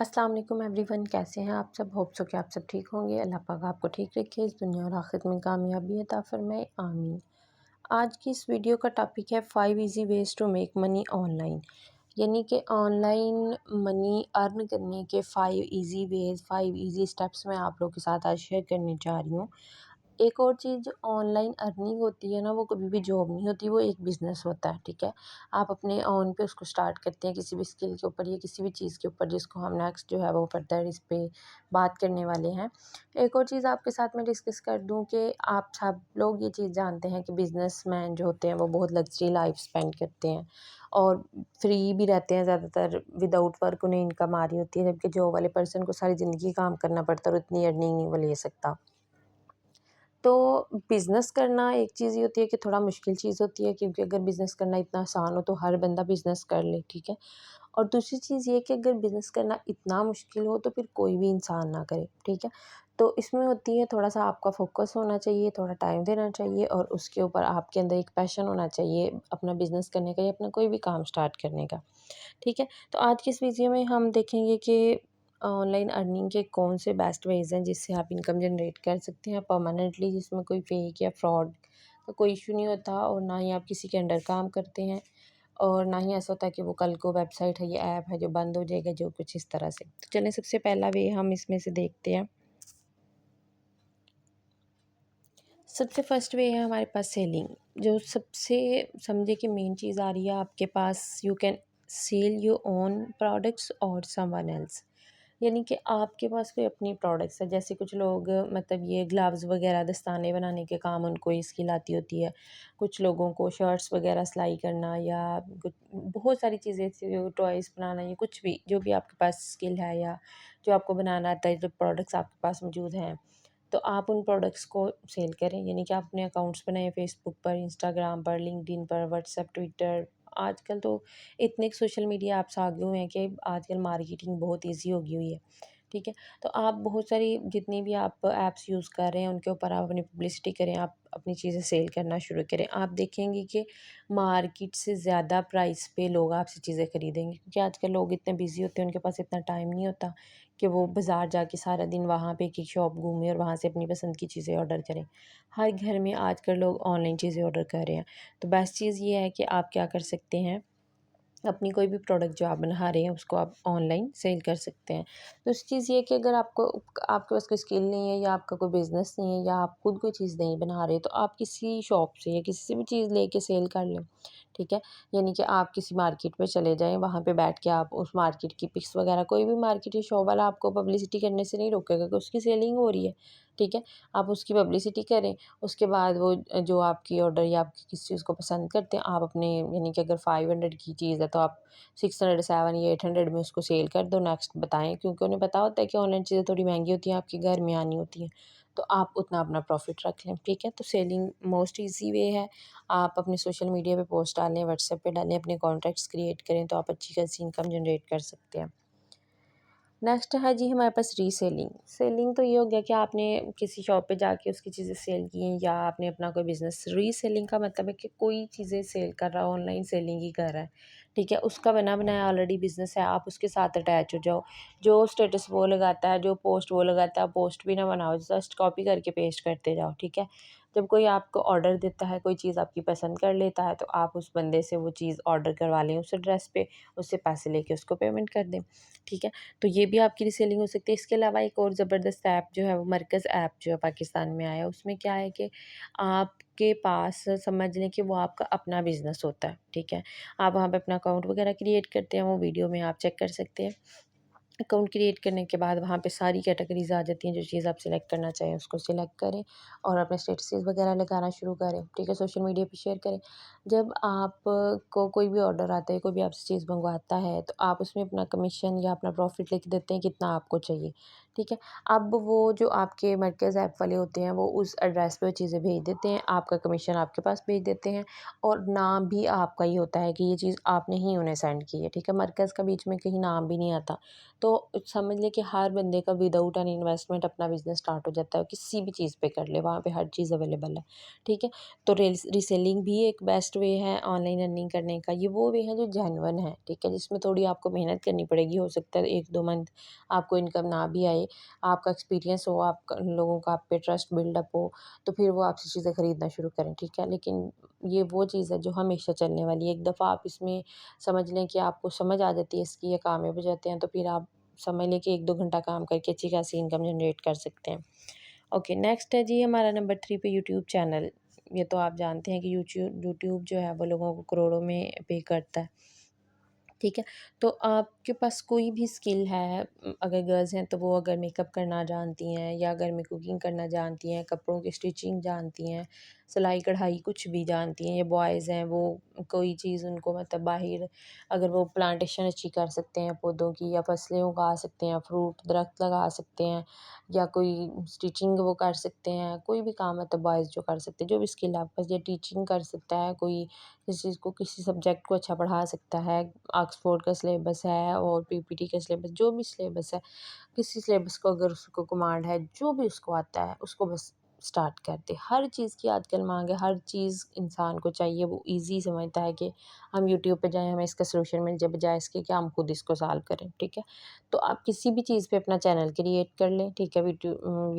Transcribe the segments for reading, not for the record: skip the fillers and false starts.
अस्सलाम वालेकुम एवरीवन, कैसे हैं आप सब। होप सो कि आप सब ठीक होंगे। अल्लाह पाक आपको ठीक रखे, इस दुनिया और आखिरत में कामयाबी अता फरमाए, आमीन। आज की इस वीडियो का टॉपिक है 5 easy ways to make money online. यानी कि ऑनलाइन मनी अर्न करने के 5 इजी स्टेप्स मैं आप लोगों के साथ आज शेयर करने जा रही हूँ। एक और चीज़, जो ऑनलाइन अर्निंग होती है ना, वो कभी भी जॉब नहीं होती, वो एक बिज़नेस होता है, ठीक है। आप अपने ओन पे उसको स्टार्ट करते हैं किसी भी स्किल के ऊपर या किसी भी चीज़ के ऊपर, जिसको हम नेक्स्ट जो है वो फर्दर इस पे बात करने वाले हैं। एक और चीज़ आपके साथ मैं डिस्कस कर दूँ कि आप सब लोग ये चीज़ जानते हैं कि बिज़नेसमैन जो होते हैं वो बहुत लग्जरी लाइफ स्पेंड करते हैं और फ्री भी रहते हैं ज़्यादातर, विदाउट वर्क उन्हें इनकम आ रही होती है, जबकि जॉब वाले पर्सन को सारी ज़िंदगी काम करना पड़ता है और उतनी अर्निंग नहीं वो ले सकता। तो बिज़नेस करना एक चीज़ ये होती है कि थोड़ा मुश्किल चीज़ होती है, क्योंकि अगर बिज़नेस करना इतना आसान हो तो हर बंदा बिज़नेस कर ले, ठीक है। और दूसरी चीज़ ये कि अगर बिज़नेस करना इतना मुश्किल हो तो फिर कोई भी इंसान ना करे, ठीक है। तो इसमें होती है थोड़ा-सा आपका फ़ोकस होना चाहिए, थोड़ा टाइम देना चाहिए और उसके ऊपर आपके अंदर एक पैशन होना चाहिए अपना बिज़नेस करने का या अपना कोई भी काम स्टार्ट करने का, ठीक है। तो आज की इस वीडियो में हम देखेंगे कि ऑनलाइन अर्निंग के कौन से बेस्ट वेज़ हैं जिससे आप इनकम जनरेट कर सकते हैं परमानेंटली, जिसमें कोई फेक या फ्रॉड का कोई इशू नहीं होता और ना ही आप किसी के अंडर काम करते हैं और ना ही ऐसा होता है कि वो कल को वेबसाइट है, ये ऐप है जो बंद हो जाएगा, जो कुछ इस तरह से। तो चलें, सबसे पहला वे हम इसमें से देखते हैं। सबसे फर्स्ट वे है हमारे पास सेलिंग। जो सबसे समझे कि मेन चीज़ आ रही है आपके पास, you can sell your own products और समवन एल्स। यानी कि आपके पास कोई अपनी प्रोडक्ट्स है, जैसे कुछ लोग मतलब ये ग्लव्स वगैरह दस्ताने बनाने के काम उनको ये स्किल आती होती है। कुछ लोगों को शर्ट्स वगैरह सिलाई करना या कुछ बहुत सारी चीज़ें ऐसी, टॉयज़ बनाना या कुछ भी जो भी आपके पास स्किल है या जो आपको बनाना आता है, जो प्रोडक्ट्स आपके पास मौजूद हैं, तो आप उन प्रोडक्ट्स को सेल करें। यानी कि आप अपने अकाउंट्स बनाएं फेसबुक पर, इंस्टाग्राम पर, लिंक्डइन पर, व्हाट्सएप, ट्विटर। आजकल तो इतने सोशल मीडिया ऐप्स आ गए हुए हैं कि आजकल मार्केटिंग बहुत ईजी हो गई हुई है, ठीक है। तो आप बहुत सारी जितनी भी आप ऐप्स यूज़ कर रहे हैं उनके ऊपर आप अपनी पब्लिसिटी करें, आप अपनी चीज़ें सेल करना शुरू करें। आप देखेंगे कि मार्केट से ज़्यादा प्राइस पे लोग आपसे चीज़ें खरीदेंगे, क्योंकि आजकल लोग इतने बिजी होते हैं, उनके पास इतना टाइम नहीं होता कि वो बाज़ार जाके सारा दिन वहाँ पे एक-एक शॉप घूमें और वहाँ से अपनी पसंद की चीज़ें ऑर्डर करें। हर घर में आजकल लोग ऑनलाइन चीज़ें ऑर्डर कर रहे हैं। तो बेस्ट चीज़ ये है कि आप क्या कर सकते हैं, अपनी कोई भी प्रोडक्ट जो आप बना रहे हैं उसको आप ऑनलाइन सेल कर सकते हैं। दूसरी चीज़ ये है कि अगर आपके पास कोई स्किल नहीं है या आपका कोई बिज़नेस नहीं है या आप खुद कोई चीज़ नहीं बना रहे, तो आप किसी शॉप से या किसी से भी चीज़ लेके सेल कर लें, ठीक है। यानी कि आप किसी मार्केट में चले जाएँ, वहाँ पे बैठ के आप उस मार्केट की पिक्स वगैरह, कोई भी मार्केट या शॉप वाला आपको पब्लिसिटी करने से नहीं रोकेगा कि उसकी सेलिंग हो रही है, ठीक है। आप उसकी पब्लिसिटी करें, उसके बाद वो जो आपकी ऑर्डर या आप किस चीज़ को पसंद करते हैं, आप अपने यानी कि अगर 500 की चीज़ है तो आप 600, 7 या 800 में उसको सेल कर दो, नेक्स्ट बताएँ, क्योंकि उन्हें पता होता है कि ऑनलाइन चीज़ें थोड़ी महंगी होती हैं, आपके घर में आनी होती हैं, तो आप उतना अपना प्रॉफिट रख लें, ठीक है। तो सेलिंग मोस्ट ईज़ी वे है। आप अपने सोशल मीडिया पे पोस्ट डालें, व्हाट्सएप पे डालें, अपने कॉन्टैक्ट्स क्रिएट करें, तो आप अच्छी खासी इनकम जनरेट कर सकते हैं। नेक्स्ट है जी हमारे पास रीसेलिंग। सेलिंग तो ये हो गया कि आपने किसी शॉप पे जाके उसकी चीज़ें सेल की हैं या आपने अपना कोई बिज़नेस। रीसेलिंग का मतलब है कि कोई चीज़ें सेल कर रहा हो, ऑनलाइन सेलिंग ही कर रहा है, ठीक है। उसका बना बनाया ऑलरेडी बिज़नेस है, आप उसके साथ अटैच हो जाओ। जो स्टेटस वो लगाता है, जो पोस्ट वो लगाता है, पोस्ट भी ना बनाओ, जस्ट कॉपी करके पेस्ट करते जाओ, ठीक है। जब कोई आपको ऑर्डर देता है, कोई चीज़ आपकी पसंद कर लेता है, तो आप उस बंदे से वो चीज़ ऑर्डर करवा लें उस एड्रेस पे, उससे पैसे लेके उसको पेमेंट कर दें, ठीक है। तो ये भी आपकी रीसेलिंग हो सकती है। इसके अलावा एक और ज़बरदस्त ऐप जो है वो मरकज़ ऐप जो है पाकिस्तान में आया है। उसमें क्या है कि आपके पास समझ लें कि वो आपका अपना बिज़नेस होता है, ठीक है। आप वहाँ पे अपना अकाउंट वगैरह क्रिएट करते हैं, वो वीडियो में आप चेक कर सकते हैं। अकाउंट क्रिएट करने के बाद वहाँ पे सारी कैटेगरीज़ आ जाती हैं, जो चीज़ आप सिलेक्ट करना चाहें उसको सिलेक्ट करें और अपने स्टेटसेस वगैरह लगाना शुरू करें, ठीक है, सोशल मीडिया पे शेयर करें। जब आप को कोई भी ऑर्डर आता है, कोई भी आपसे चीज़ मंगवाता है, तो आप उसमें अपना कमीशन या अपना प्रॉफ़िट लिख देते हैं कितना आपको चाहिए, ठीक है। अब वो जो आपके मरकज़ ऐप वाले होते हैं, वो उस एड्रेस पे वो चीज़ें भेज देते हैं, आपका कमीशन आपके पास भेज देते हैं और नाम भी आपका ही होता है कि ये चीज़ आपने ही उन्हें सेंड की है, ठीक है। मरकज़ का बीच में कहीं नाम भी नहीं आता। तो समझ लें कि हर बंदे का विदाउट एन इन्वेस्टमेंट अपना बिज़नेस स्टार्ट हो जाता है, किसी भी चीज़ पे कर ले, वहाँ पे हर चीज़ अवेलेबल है, ठीक है। तो रीसेलिंग भी एक बेस्ट वे है ऑनलाइन अर्निंग करने का। ये वो वे है जो जेन्युइन है, ठीक है, जिसमें थोड़ी आपको मेहनत करनी पड़ेगी, हो सकता है 1-2 मंथ आपको इनकम ना भी आए, आपका एक्सपीरियंस हो, आपका लोगों का आप पे ट्रस्ट बिल्डअप हो, तो फिर वो आपसे चीज़ें खरीदना शुरू करें, ठीक है। लेकिन ये वो चीज़ है जो हमेशा चलने वाली है। एक दफ़ा आप इसमें समझ लें कि आपको समझ आ जाती है इसकी, या कामयाब हो जाते हैं, तो फिर आप समझ लें कि 1-2 घंटा काम करके अच्छी खासी इनकम जनरेट कर सकते हैं। ओके, नेक्स्ट है जी हमारा नंबर 3 पे यूट्यूब चैनल। ये तो आप जानते हैं कि यूट्यूब जो है वो लोगों को करोड़ों में पे करता है। ठीक है, तो आपके पास कोई भी स्किल है, अगर गर्ल्स हैं तो वो अगर मेकअप करना जानती हैं, या घर में कुकिंग करना जानती हैं, कपड़ों की स्टिचिंग जानती हैं, सिलाई कढ़ाई कुछ भी जानती हैं, या बॉयज़ हैं वो कोई चीज़ उनको मतलब बाहर, अगर वो प्लांटेशन अच्छी कर सकते हैं पौधों की, या फसलें उगा सकते हैं, फ्रूट दरख्त लगा सकते हैं, या कोई स्टिचिंग वो कर सकते हैं, कोई भी काम मतलब बॉयज़ जो कर सकते हैं, जो भी स्किल है आपके पास, या टीचिंग कर सकता है कोई, किसी चीज़ को, किसी सब्जेक्ट को अच्छा पढ़ा सकता है। ऑक्सफोर्ड का सिलेबस है और पीपीटी का सिलेबस, जो भी सिलेबस है, किसी सिलेबस को अगर उसको कमांड है, जो भी उसको आता है उसको बस स्टार्ट कर दे। हर चीज़ की आजकल मांग है, हर चीज़ इंसान को चाहिए। वो ईज़ी समझता है कि हम यूट्यूब पे जाएँ, हमें इसका सॉल्यूशन मिल जाए, बजाय इसके कि हम खुद इसको सॉल्व करें, ठीक है। तो आप किसी भी चीज़ पे अपना चैनल क्रिएट कर लें, ठीक है।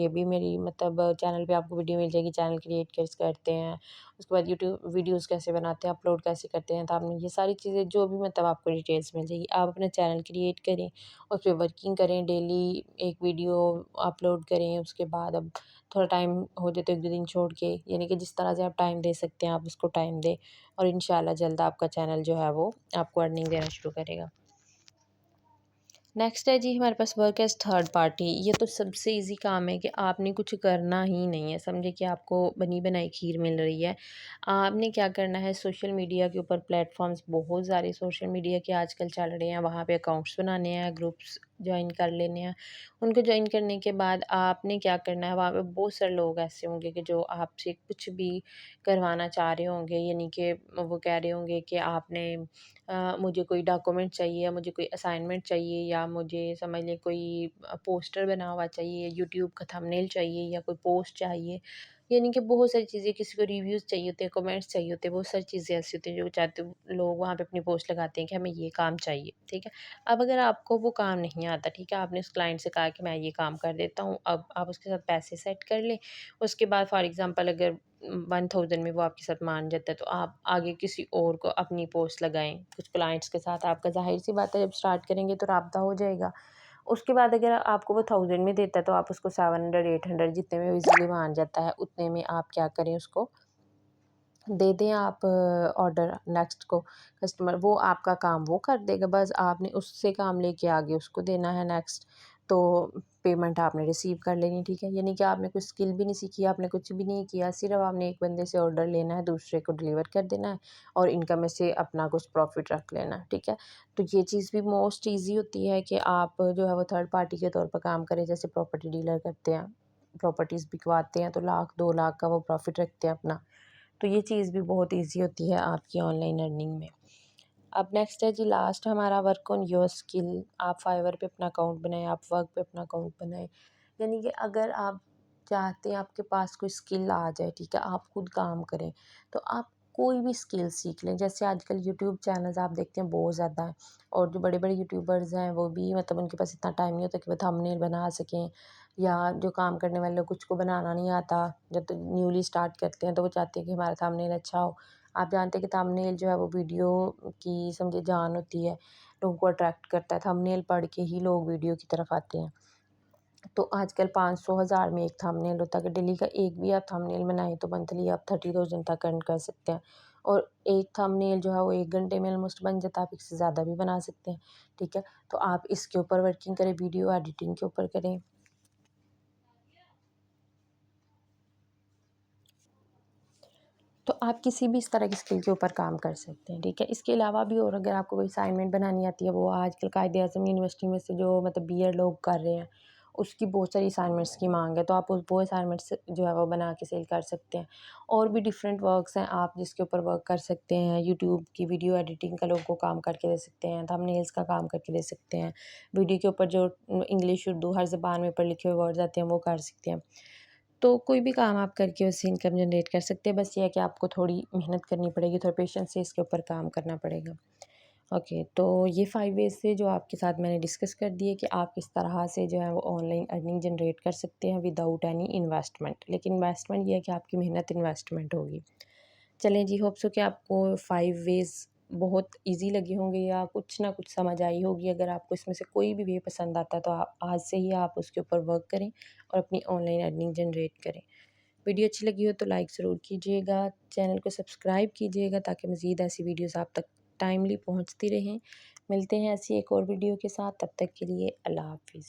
ये भी मेरी मतलब चैनल पे आपको वीडियो मिल जाएगी, चैनल क्रिएट कैसे करते हैं, उसके बाद यूट्यूब वीडियोज़ कैसे बनाते हैं, अपलोड कैसे करते हैं, तो आपने ये सारी चीज़ें जो भी मतलब आपको डिटेल्स मिल जाएगी। आप अपना चैनल क्रिएट करें, उस पे वर्किंग करें, डेली एक वीडियो अपलोड करें, उसके बाद अब थोड़ा टाइम हो जाए तो 1-2 दिन छोड़ के, यानी कि जिस तरह से आप टाइम दे सकते हैं आप उसको टाइम दें, और इंशाल्लाह जल्द आपका चैनल जो है वो आपको अर्निंग देना शुरू करेगा। नेक्स्ट है जी हमारे पास वर्क एज़ थर्ड पार्टी। ये तो सबसे ईज़ी काम है कि आपने कुछ करना ही नहीं है। समझे कि आपको बनी बनाई खीर मिल रही है। आपने क्या करना है, सोशल मीडिया के ऊपर प्लेटफ़ॉर्म्स बहुत सारे सोशल मीडिया के आजकल चल रहे हैं, वहाँ पे अकाउंट्स बनाने हैं, ग्रुप्स जॉइन कर लेने हैं। उनको जॉइन करने के बाद आपने क्या करना है, वहाँ पे बहुत सारे लोग ऐसे होंगे कि जो आपसे कुछ भी करवाना चाह रहे होंगे, यानी कि वो कह रहे होंगे कि आपने मुझे कोई डॉक्यूमेंट चाहिए, या मुझे कोई असाइनमेंट चाहिए, या मुझे समझ लें कोई पोस्टर बना हुआ चाहिए, यूट्यूब का थंबनेल चाहिए, या कोई पोस्ट चाहिए, यानी कि बहुत सारी चीज़ें, किसी को रिव्यूज़ चाहिए होते हैं, कमेंट्स चाहिए होते हैं, बहुत सारी चीज़ें ऐसी होती हैं जो चाहते लोग वहाँ पे अपनी पोस्ट लगाते हैं कि हमें ये काम चाहिए, ठीक है। अब अगर आपको वो काम नहीं आता, ठीक है, आपने उस क्लाइंट से कहा कि मैं ये काम कर देता हूँ, अब आप उसके साथ पैसे सेट कर लें, उसके बाद फॉर एग्ज़ाम्पल अगर 1000 में वो आपके साथ मान जाता है, तो आप आगे किसी और को अपनी पोस्ट लगाएँ। कुछ क्लाइंट्स के साथ आपका ज़ाहिर-सी बात है जब स्टार्ट करेंगे तो राब्ता हो जाएगा। उसके बाद अगर आपको वो 1000 में देता है तो आप उसको 700, 800 जितने में ईज़िली मान जाता है, उतने में आप क्या करें, उसको दे दें आप ऑर्डर नेक्स्ट को कस्टमर, वो आपका काम वो कर देगा, बस आपने उससे काम लेके आगे उसको देना है नेक्स्ट, तो पेमेंट आपने रिसीव कर लेनी, ठीक है। यानी कि आपने कोई स्किल भी नहीं सीखी, आपने कुछ भी नहीं किया, सिर्फ आपने एक बंदे से ऑर्डर लेना है, दूसरे को डिलीवर कर देना है, और इनकम में से अपना कुछ प्रॉफिट रख लेना है, ठीक है। तो ये चीज़ भी मोस्ट ईज़ी होती है कि आप जो है वो थर्ड पार्टी के तौर पर काम करें, जैसे प्रॉपर्टी डीलर करते हैं, प्रॉपर्टीज़ बिकवाते हैं, तो 1,00,000 2,00,000 का वो प्रॉफिट रखते हैं अपना। तो ये चीज़ भी बहुत ईज़ी होती है आपकी ऑनलाइन अर्निंग में। अब नेक्स्ट है जी लास्ट हमारा वर्क ऑन योर स्किल। आप फाइवर पे अपना अकाउंट बनाएँ, आप वर्क पे अपना अकाउंट बनाएँ। यानी कि अगर आप चाहते हैं आपके पास कोई स्किल आ जाए, ठीक है, आप खुद काम करें, तो आप कोई भी स्किल सीख लें। जैसे आजकल यूट्यूब चैनल्स आप देखते हैं बहुत ज़्यादा हैं, और जो बड़े-बड़े यूट्यूबर्स हैं वो भी मतलब उनके पास इतना टाइम नहीं होता कि वो थंबनेल बना सकें, या जो काम करने वाले लोग कुछ को बनाना नहीं आता, जब तक न्यूली स्टार्ट करते हैं तो वो चाहते हैं कि हमारा थंबनेल अच्छा हो। आप जानते हैं कि थंबनेल जो है वो वीडियो की समझे जान होती है, लोगों को अट्रैक्ट करता है, थंबनेल पढ़ के ही लोग वीडियो की तरफ आते हैं। तो आजकल 500 हज़ार में एक थंबनेल होता है, अगर डेली का एक भी आप थंबनेल बनाएँ तो मंथली आप 30,000 तक अर्न कर सकते हैं, और एक थंबनेल जो है वो 1 घंटे में ऑलमोस्ट बन जाता है, आप इससे ज़्यादा भी बना सकते हैं, ठीक है। तो आप इसके ऊपर वर्किंग करें, वीडियो एडिटिंग के ऊपर करें। तो आप किसी भी इस तरह की स्किल के ऊपर काम कर सकते हैं, ठीक है। इसके अलावा भी, और अगर आपको कोई असाइनमेंट बनानी आती है, वो आजकल कायदे आज़म यूनिवर्सिटी में से जो मतलब बीएड लोग कर रहे हैं, उसकी बहुत सारी असाइनमेंट्स की मांग है, तो आप वो असाइनमेंट्स जो है वो बना के सेल कर सकते हैं। और भी डिफरेंट वर्क्स हैं आप जिसके ऊपर वर्क कर सकते हैं। यूट्यूब की वीडियो एडिटिंग का लोगों को काम करके दे सकते हैं, थंबनेल्स का काम करके दे सकते हैं, वीडियो के ऊपर जो इंग्लिश उर्दू हर ज़बान में ऊपर लिखे हुए वर्ड्स आते हैं वो कर सकते हैं। तो कोई भी काम आप करके उससे इनकम जनरेट कर सकते हैं। बस ये है कि आपको थोड़ी मेहनत करनी पड़ेगी, थोड़ा पेशेंस से इसके ऊपर काम करना पड़ेगा। ओके, तो ये 5 वेज़ थे जो आपके साथ मैंने डिस्कस कर दिए कि आप किस तरह से जो है वो ऑनलाइन अर्निंग जनरेट कर सकते हैं विदाउट एनी इन्वेस्टमेंट। लेकिन इन्वेस्टमेंट ये है कि आपकी मेहनत इन्वेस्टमेंट होगी। चलें जी, होप सो कि आपको 5 वेज़ बहुत ईज़ी लगे होंगे या कुछ ना कुछ समझ आई होगी। अगर आपको इसमें से कोई भी वे पसंद आता है तो आप आज से ही आप उसके ऊपर वर्क करें और अपनी ऑनलाइन अर्निंग जनरेट करें। वीडियो अच्छी लगी हो तो लाइक ज़रूर कीजिएगा, चैनल को सब्सक्राइब कीजिएगा ताकि मज़ीद ऐसी वीडियोज़ आप तक टाइमली पहुँचती रहें। मिलते हैं ऐसी एक और वीडियो के साथ, तब तक के लिए अल्लाह हाफ़िज़।